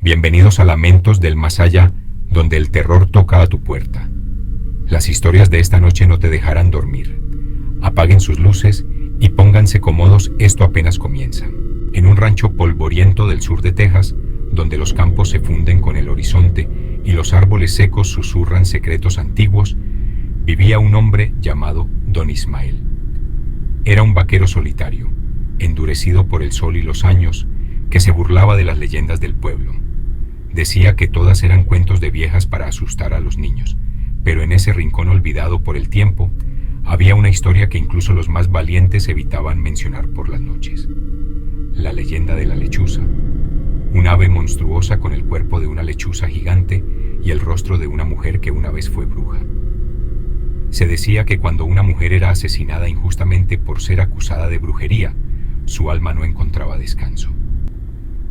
Bienvenidos a Lamentos del Más Allá, donde el terror toca a tu puerta. Las historias de esta noche no te dejarán dormir. Apaguen sus luces y pónganse cómodos, esto apenas comienza. En un rancho polvoriento del sur de Texas, donde los campos se funden con el horizonte y los árboles secos susurran secretos antiguos, vivía un hombre llamado Don Ismael. Era un vaquero solitario, endurecido por el sol y los años, que se burlaba de las leyendas del pueblo. Decía que todas eran cuentos de viejas para asustar a los niños, pero en ese rincón olvidado por el tiempo, había una historia que incluso los más valientes evitaban mencionar por las noches. La leyenda de la lechuza, un ave monstruosa con el cuerpo de una lechuza gigante y el rostro de una mujer que una vez fue bruja. Se decía que cuando una mujer era asesinada injustamente por ser acusada de brujería, su alma no encontraba descanso.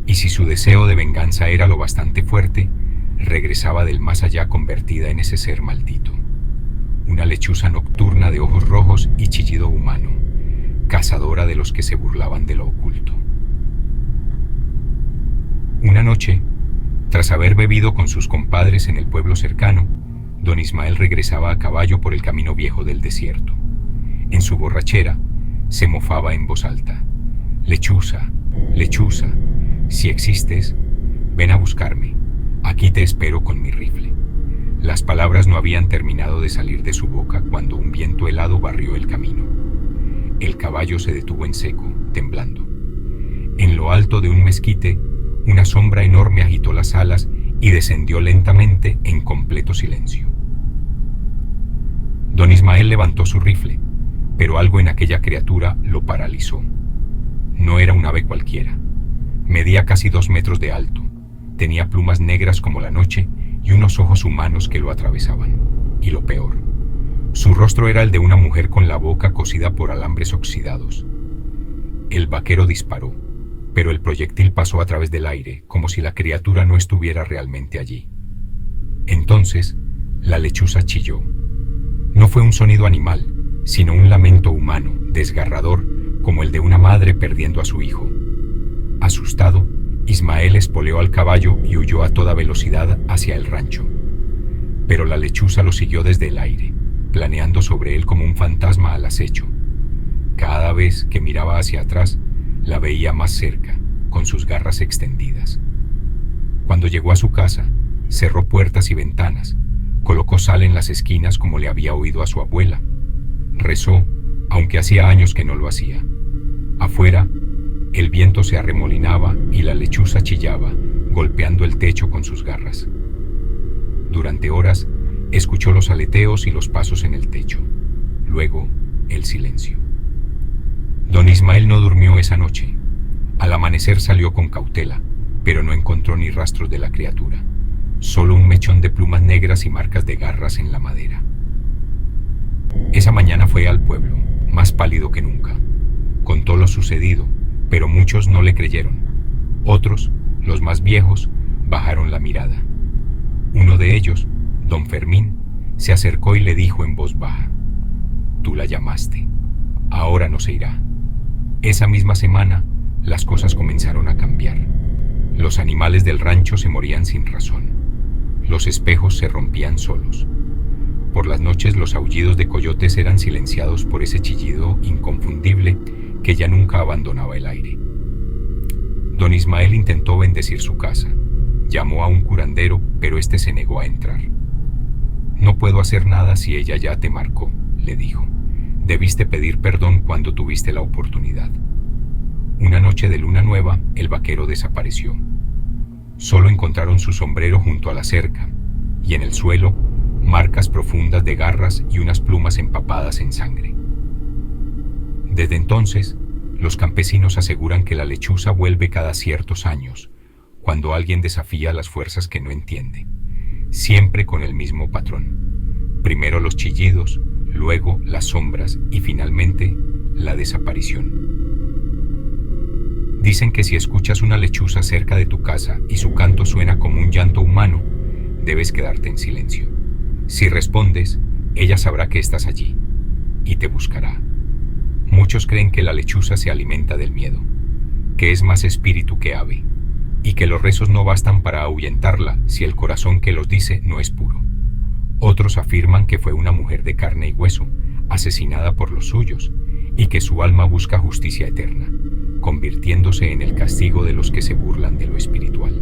Y si su deseo de venganza era lo bastante fuerte, regresaba del más allá convertida en ese ser maldito. Una lechuza nocturna de ojos rojos y chillido humano, cazadora de los que se burlaban de lo oculto. Una noche, tras haber bebido con sus compadres en el pueblo cercano, Don Ismael regresaba a caballo por el camino viejo del desierto. En su borrachera, se mofaba en voz alta: «Lechuza, lechuza, si existes, ven a buscarme. Aquí te espero con mi rifle». Las palabras no habían terminado de salir de su boca cuando un viento helado barrió el camino. El caballo se detuvo en seco, temblando. En lo alto de un mezquite, una sombra enorme agitó las alas y descendió lentamente en completo silencio. Don Ismael levantó su rifle, pero algo en aquella criatura lo paralizó. No era un ave cualquiera. Medía casi 2 metros de alto, tenía plumas negras como la noche y unos ojos humanos que lo atravesaban. Y lo peor, su rostro era el de una mujer con la boca cosida por alambres oxidados. El vaquero disparó, pero el proyectil pasó a través del aire, como si la criatura no estuviera realmente allí. Entonces, la lechuza chilló. No fue un sonido animal, sino un lamento humano, desgarrador, como el de una madre perdiendo a su hijo. Asustado, Ismael espoleó al caballo y huyó a toda velocidad hacia el rancho. Pero la lechuza lo siguió desde el aire, planeando sobre él como un fantasma al acecho. Cada vez que miraba hacia atrás, la veía más cerca, con sus garras extendidas. Cuando llegó a su casa, cerró puertas y ventanas, colocó sal en las esquinas como le había oído a su abuela. Rezó, aunque hacía años que no lo hacía. Afuera, el viento se arremolinaba y la lechuza chillaba, golpeando el techo con sus garras. Durante horas, escuchó los aleteos y los pasos en el techo. Luego, el silencio. Don Ismael no durmió esa noche. Al amanecer salió con cautela, pero no encontró ni rastros de la criatura. Solo un mechón de plumas negras y marcas de garras en la madera. Esa mañana fue al pueblo, más pálido que nunca. Contó lo sucedido, pero muchos no le creyeron. Otros, los más viejos, bajaron la mirada. Uno de ellos, don Fermín, se acercó y le dijo en voz baja: «Tú la llamaste. Ahora no se irá». Esa misma semana, las cosas comenzaron a cambiar. Los animales del rancho se morían sin razón. Los espejos se rompían solos. Por las noches los aullidos de coyotes eran silenciados por ese chillido inconfundible que ya nunca abandonaba el aire. Don Ismael intentó bendecir su casa. Llamó a un curandero, pero este se negó a entrar. «No puedo hacer nada si ella ya te marcó», le dijo. «Debiste pedir perdón cuando tuviste la oportunidad». Una noche de luna nueva, el vaquero desapareció. Solo encontraron su sombrero junto a la cerca, y en el suelo, marcas profundas de garras y unas plumas empapadas en sangre. Desde entonces, los campesinos aseguran que la lechuza vuelve cada ciertos años, cuando alguien desafía las fuerzas que no entiende, siempre con el mismo patrón. Primero los chillidos, luego las sombras y finalmente la desaparición. Dicen que si escuchas una lechuza cerca de tu casa y su canto suena como un llanto humano, debes quedarte en silencio. Si respondes, ella sabrá que estás allí y te buscará. Muchos creen que la lechuza se alimenta del miedo, que es más espíritu que ave, y que los rezos no bastan para ahuyentarla si el corazón que los dice no es puro. Otros afirman que fue una mujer de carne y hueso, asesinada por los suyos, y que su alma busca justicia eterna, convirtiéndose en el castigo de los que se burlan de lo espiritual.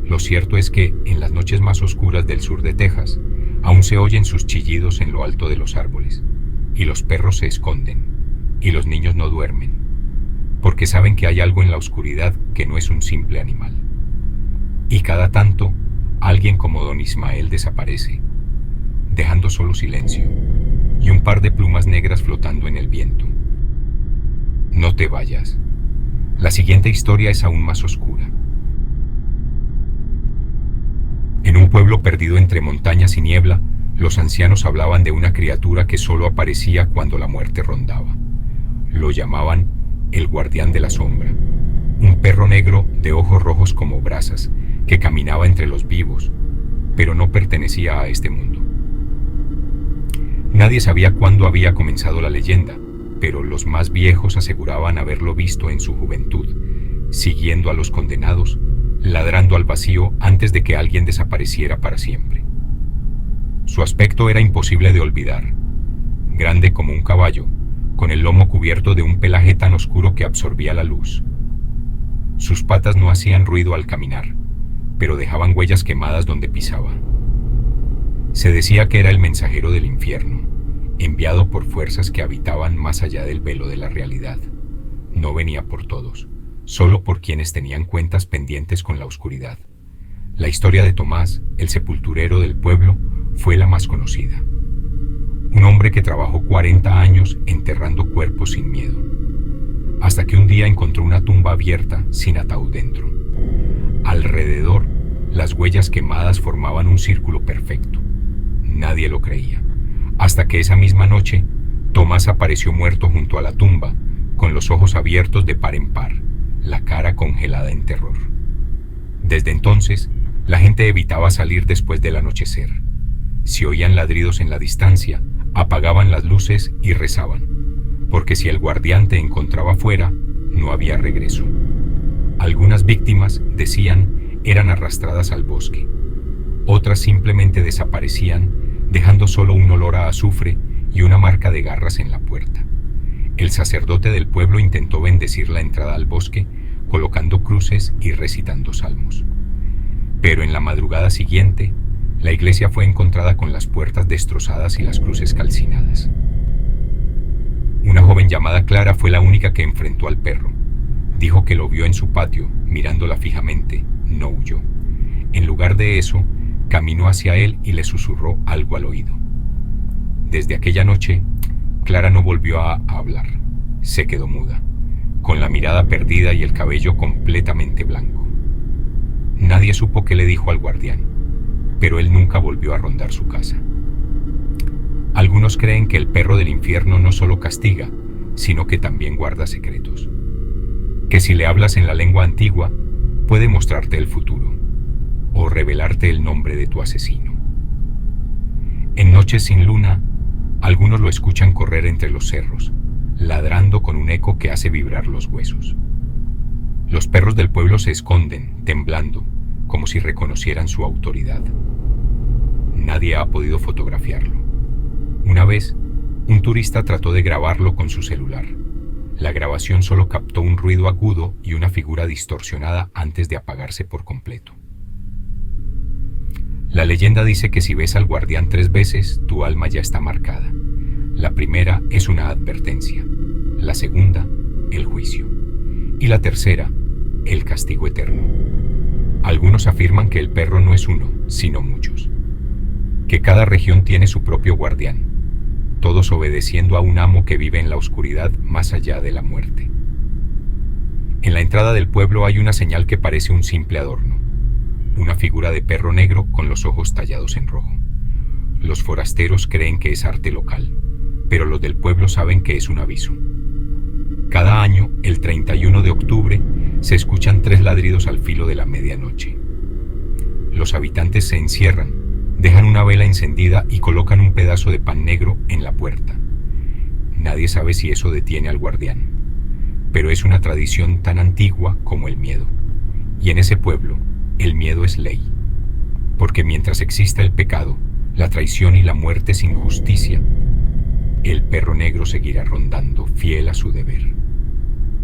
Lo cierto es que, en las noches más oscuras del sur de Texas, aún se oyen sus chillidos en lo alto de los árboles, y los perros se esconden, y los niños no duermen, porque saben que hay algo en la oscuridad que no es un simple animal. Y cada tanto, alguien como don Ismael desaparece, dejando solo silencio y un par de plumas negras flotando en el viento. No te vayas. La siguiente historia es aún más oscura. En un pueblo perdido entre montañas y niebla, los ancianos hablaban de una criatura que solo aparecía cuando la muerte rondaba. Lo llamaban el guardián de la sombra, un perro negro de ojos rojos como brasas, que caminaba entre los vivos, pero no pertenecía a este mundo. Nadie sabía cuándo había comenzado la leyenda, pero los más viejos aseguraban haberlo visto en su juventud, siguiendo a los condenados, ladrando al vacío antes de que alguien desapareciera para siempre. Su aspecto era imposible de olvidar, grande como un caballo, con el lomo cubierto de un pelaje tan oscuro que absorbía la luz. Sus patas no hacían ruido al caminar, pero dejaban huellas quemadas donde pisaba. Se decía que era el mensajero del infierno, enviado por fuerzas que habitaban más allá del velo de la realidad. No venía por todos, solo por quienes tenían cuentas pendientes con la oscuridad. La historia de Tomás, el sepulturero del pueblo, fue la más conocida. Un hombre que trabajó 40 años enterrando cuerpos sin miedo, hasta que un día encontró una tumba abierta sin ataúd dentro. Alrededor, las huellas quemadas formaban un círculo perfecto. Nadie lo creía, hasta que esa misma noche, Tomás apareció muerto junto a la tumba, con los ojos abiertos de par en par, la cara congelada en terror. Desde entonces, la gente evitaba salir después del anochecer. Si oían ladridos en la distancia, apagaban las luces y rezaban, porque si el guardián te encontraba fuera, no había regreso. Algunas víctimas, decían, eran arrastradas al bosque. Otras simplemente desaparecían, dejando solo un olor a azufre y una marca de garras en la puerta. El sacerdote del pueblo intentó bendecir la entrada al bosque, colocando cruces y recitando salmos. Pero en la madrugada siguiente, la iglesia fue encontrada con las puertas destrozadas y las cruces calcinadas. Una joven llamada Clara fue la única que enfrentó al perro. Dijo que lo vio en su patio, mirándola fijamente, no huyó. En lugar de eso, caminó hacia él y le susurró algo al oído. Desde aquella noche, Clara no volvió a hablar. Se quedó muda, con la mirada perdida y el cabello completamente blanco. Nadie supo qué le dijo al guardián, pero él nunca volvió a rondar su casa. Algunos creen que el perro del infierno no solo castiga, sino que también guarda secretos. Que si le hablas en la lengua antigua, puede mostrarte el futuro, o revelarte el nombre de tu asesino. En noches sin luna, algunos lo escuchan correr entre los cerros, ladrando con un eco que hace vibrar los huesos. Los perros del pueblo se esconden, temblando, como si reconocieran su autoridad. Nadie ha podido fotografiarlo. Una vez, un turista trató de grabarlo con su celular. La grabación solo captó un ruido agudo y una figura distorsionada antes de apagarse por completo. La leyenda dice que si ves al guardián 3 veces, tu alma ya está marcada. La primera es una advertencia, la segunda, el juicio, y la tercera, el castigo eterno. Algunos afirman que el perro no es uno, sino muchos, que cada región tiene su propio guardián, todos obedeciendo a un amo que vive en la oscuridad más allá de la muerte. En la entrada del pueblo hay una señal que parece un simple adorno, una figura de perro negro con los ojos tallados en rojo. Los forasteros creen que es arte local, pero los del pueblo saben que es un aviso. Cada año, el 31 de octubre, se escuchan 3 ladridos al filo de la medianoche. Los habitantes se encierran, dejan una vela encendida y colocan un pedazo de pan negro en la puerta. Nadie sabe si eso detiene al guardián, pero es una tradición tan antigua como el miedo. Y en ese pueblo, el miedo es ley. Porque mientras exista el pecado, la traición y la muerte sin justicia, el perro negro seguirá rondando, fiel a su deber.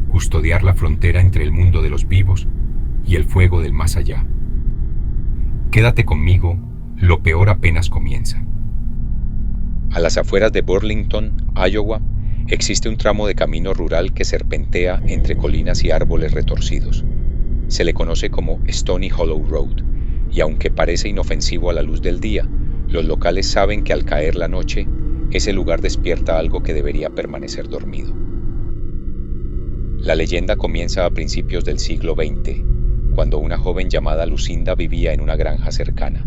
Custodiar la frontera entre el mundo de los vivos y el fuego del más allá. Quédate conmigo, lo peor apenas comienza. A las afueras de Burlington, Iowa, existe un tramo de camino rural que serpentea entre colinas y árboles retorcidos. Se le conoce como Stony Hollow Road, y aunque parece inofensivo a la luz del día, los locales saben que al caer la noche, ese lugar despierta algo que debería permanecer dormido. La leyenda comienza a principios del siglo XX, cuando una joven llamada Lucinda vivía en una granja cercana.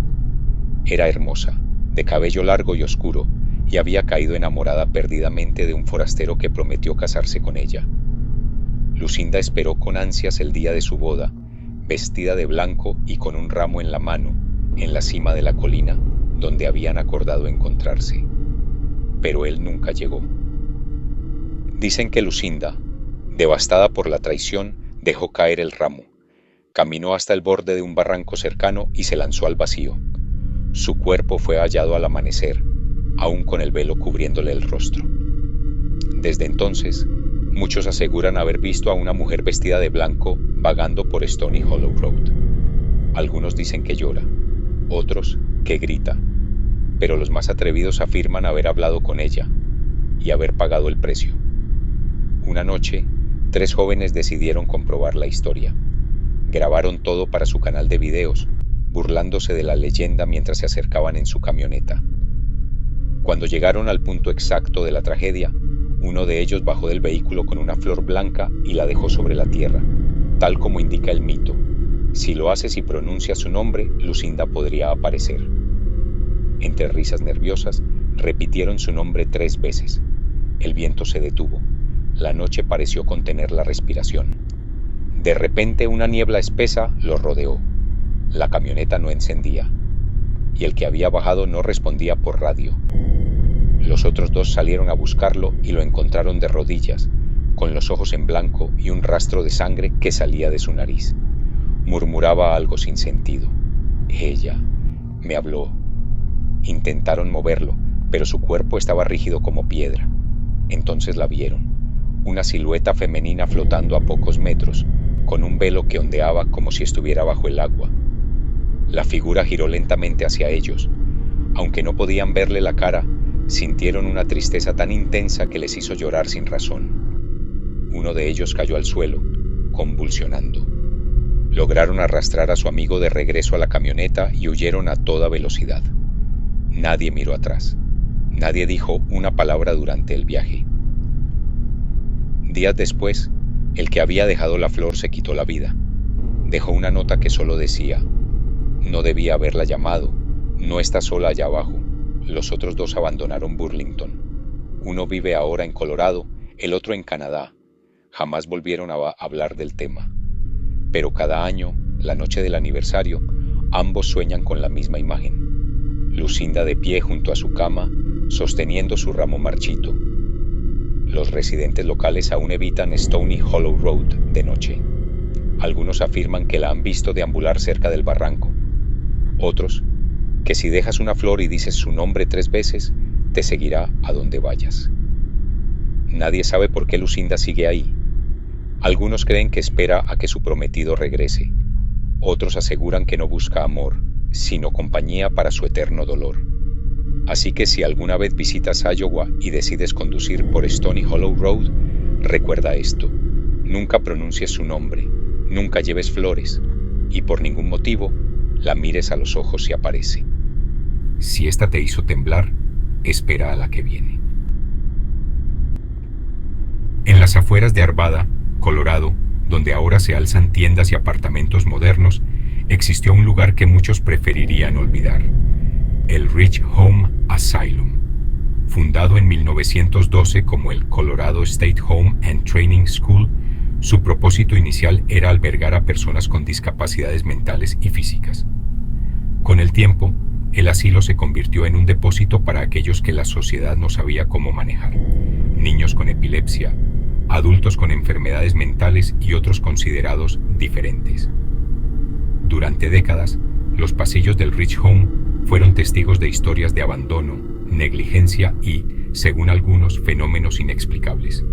Era hermosa, de cabello largo y oscuro, y había caído enamorada perdidamente de un forastero que prometió casarse con ella. Lucinda esperó con ansias el día de su boda, vestida de blanco y con un ramo en la mano, en la cima de la colina, donde habían acordado encontrarse. Pero él nunca llegó. Dicen que Lucinda, devastada por la traición, dejó caer el ramo, caminó hasta el borde de un barranco cercano y se lanzó al vacío. Su cuerpo fue hallado al amanecer, aún con el velo cubriéndole el rostro. Desde entonces, muchos aseguran haber visto a una mujer vestida de blanco vagando por Stony Hollow Road. Algunos dicen que llora, otros que grita, pero los más atrevidos afirman haber hablado con ella y haber pagado el precio. Una noche, 3 jóvenes decidieron comprobar la historia. Grabaron todo para su canal de videos, burlándose de la leyenda mientras se acercaban en su camioneta. Cuando llegaron al punto exacto de la tragedia, uno de ellos bajó del vehículo con una flor blanca y la dejó sobre la tierra, tal como indica el mito. Si lo haces y pronuncias su nombre, Lucinda podría aparecer. Entre risas nerviosas, repitieron su nombre 3 veces. El viento se detuvo. La noche pareció contener la respiración. De repente una niebla espesa los rodeó. La camioneta no encendía, y el que había bajado no respondía por radio. Los otros 2 salieron a buscarlo y lo encontraron de rodillas, con los ojos en blanco y un rastro de sangre que salía de su nariz. Murmuraba algo sin sentido. Ella me habló. Intentaron moverlo, pero su cuerpo estaba rígido como piedra. Entonces la vieron, una silueta femenina flotando a pocos metros, con un velo que ondeaba como si estuviera bajo el agua. La figura giró lentamente hacia ellos. Aunque no podían verle la cara, sintieron una tristeza tan intensa que les hizo llorar sin razón. Uno de ellos cayó al suelo, convulsionando. Lograron arrastrar a su amigo de regreso a la camioneta y huyeron a toda velocidad. Nadie miró atrás. Nadie dijo una palabra durante el viaje. Días después, el que había dejado la flor se quitó la vida. Dejó una nota que solo decía: no debía haberla llamado, no está sola allá abajo. Los otros 2 abandonaron Burlington. Uno vive ahora en Colorado, el otro en Canadá. Jamás volvieron a hablar del tema. Pero cada año, la noche del aniversario, ambos sueñan con la misma imagen. Lucinda de pie junto a su cama, sosteniendo su ramo marchito. Los residentes locales aún evitan Stony Hollow Road de noche. Algunos afirman que la han visto deambular cerca del barranco. Otros, que si dejas una flor y dices su nombre 3 veces, te seguirá a donde vayas. Nadie sabe por qué Lucinda sigue ahí. Algunos creen que espera a que su prometido regrese. Otros aseguran que no busca amor, sino compañía para su eterno dolor. Así que si alguna vez visitas Iowa y decides conducir por Stony Hollow Road, recuerda esto: nunca pronuncies su nombre, nunca lleves flores, y por ningún motivo la mires a los ojos si aparece. Si esta te hizo temblar, espera a la que viene. En las afueras de Arvada, Colorado, donde ahora se alzan tiendas y apartamentos modernos, existió un lugar que muchos preferirían olvidar: el Ridge Home Asylum. Fundado en 1912 como el Colorado State Home and Training School, su propósito inicial era albergar a personas con discapacidades mentales y físicas. Con el tiempo, el asilo se convirtió en un depósito para aquellos que la sociedad no sabía cómo manejar: niños con epilepsia, adultos con enfermedades mentales y otros considerados diferentes. Durante décadas, los pasillos del Rich Home fueron testigos de historias de abandono, negligencia y, según algunos, fenómenos inexplicables.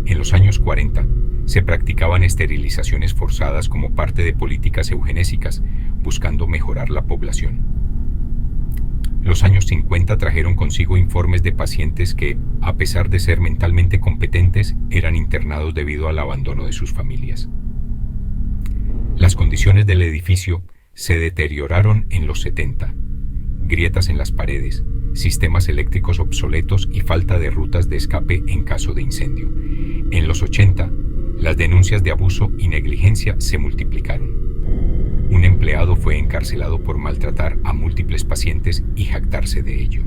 En los años 40, se practicaban esterilizaciones forzadas como parte de políticas eugenésicas, buscando mejorar la población. Los años 50 trajeron consigo informes de pacientes que, a pesar de ser mentalmente competentes, eran internados debido al abandono de sus familias. Las condiciones del edificio se deterioraron en los 70. Grietas en las paredes, sistemas eléctricos obsoletos y falta de rutas de escape en caso de incendio. En los 80, las denuncias de abuso y negligencia se multiplicaron. Un empleado fue encarcelado por maltratar a múltiples pacientes y jactarse de ello.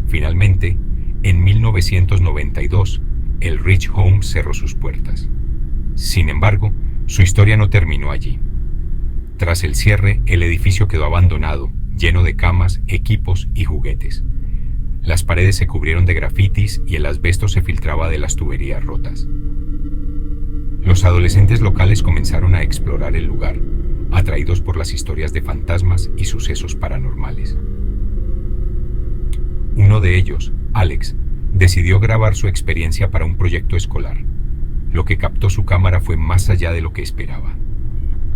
Finalmente, en 1992, el Rich Home cerró sus puertas. Sin embargo, su historia no terminó allí. Tras el cierre, el edificio quedó abandonado, lleno de camas, equipos y juguetes. Las paredes se cubrieron de grafitis y el asbesto se filtraba de las tuberías rotas. Los adolescentes locales comenzaron a explorar el lugar, atraídos por las historias de fantasmas y sucesos paranormales. Uno de ellos, Alex, decidió grabar su experiencia para un proyecto escolar. Lo que captó su cámara fue más allá de lo que esperaba.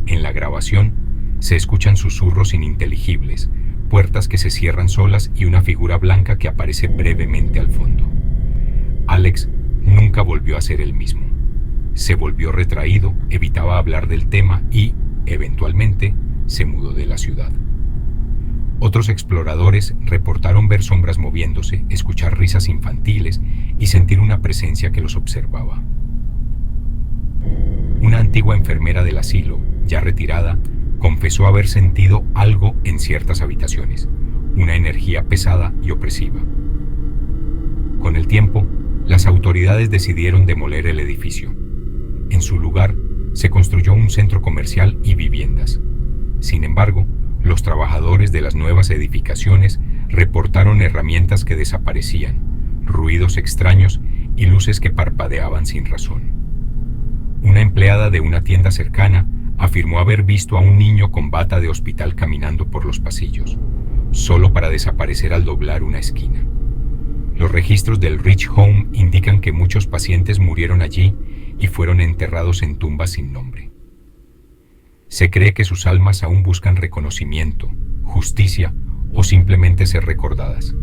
En la grabación, se escuchan susurros ininteligibles, puertas que se cierran solas y una figura blanca que aparece brevemente al fondo. Alex nunca volvió a ser el mismo. Se volvió retraído, evitaba hablar del tema y, eventualmente, se mudó de la ciudad. Otros exploradores reportaron ver sombras moviéndose, escuchar risas infantiles y sentir una presencia que los observaba. Una antigua enfermera del asilo, ya retirada, confesó haber sentido algo en ciertas habitaciones, una energía pesada y opresiva. Con el tiempo, las autoridades decidieron demoler el edificio. En su lugar, se construyó un centro comercial y viviendas. Sin embargo, los trabajadores de las nuevas edificaciones reportaron herramientas que desaparecían, ruidos extraños y luces que parpadeaban sin razón. Una empleada de una tienda cercana afirmó haber visto a un niño con bata de hospital caminando por los pasillos, solo para desaparecer al doblar una esquina. Los registros del Rich Home indican que muchos pacientes murieron allí y fueron enterrados en tumbas sin nombre. Se cree que sus almas aún buscan reconocimiento, justicia o simplemente ser recordadas.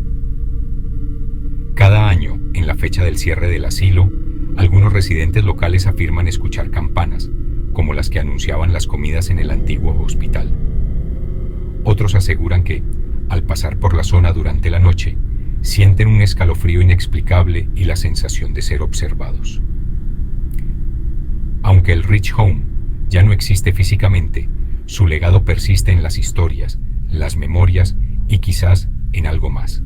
Cada año, en la fecha del cierre del asilo, algunos residentes locales afirman escuchar campanas, como las que anunciaban las comidas en el antiguo hospital. Otros aseguran que, al pasar por la zona durante la noche, sienten un escalofrío inexplicable y la sensación de ser observados. Aunque el Rich Home ya no existe físicamente, su legado persiste en las historias, las memorias y quizás en algo más.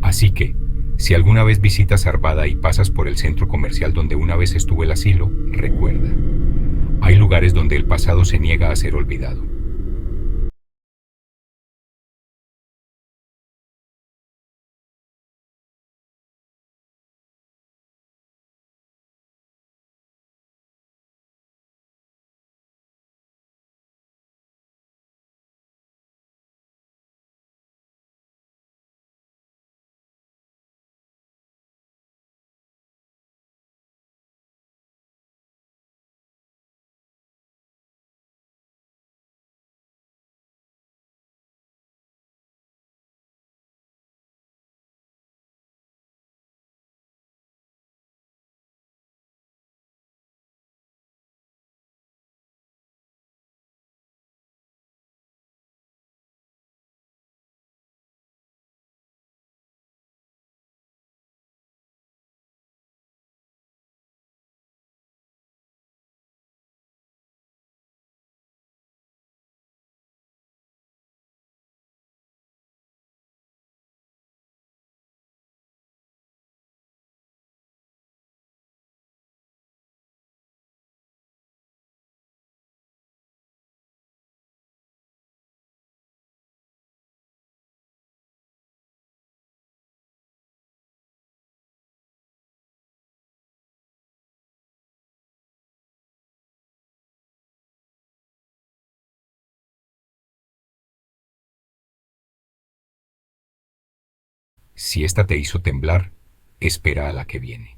Así que, si alguna vez visitas Arvada y pasas por el centro comercial donde una vez estuvo el asilo, recuerda, hay lugares donde el pasado se niega a ser olvidado. Si esta te hizo temblar, espera a la que viene.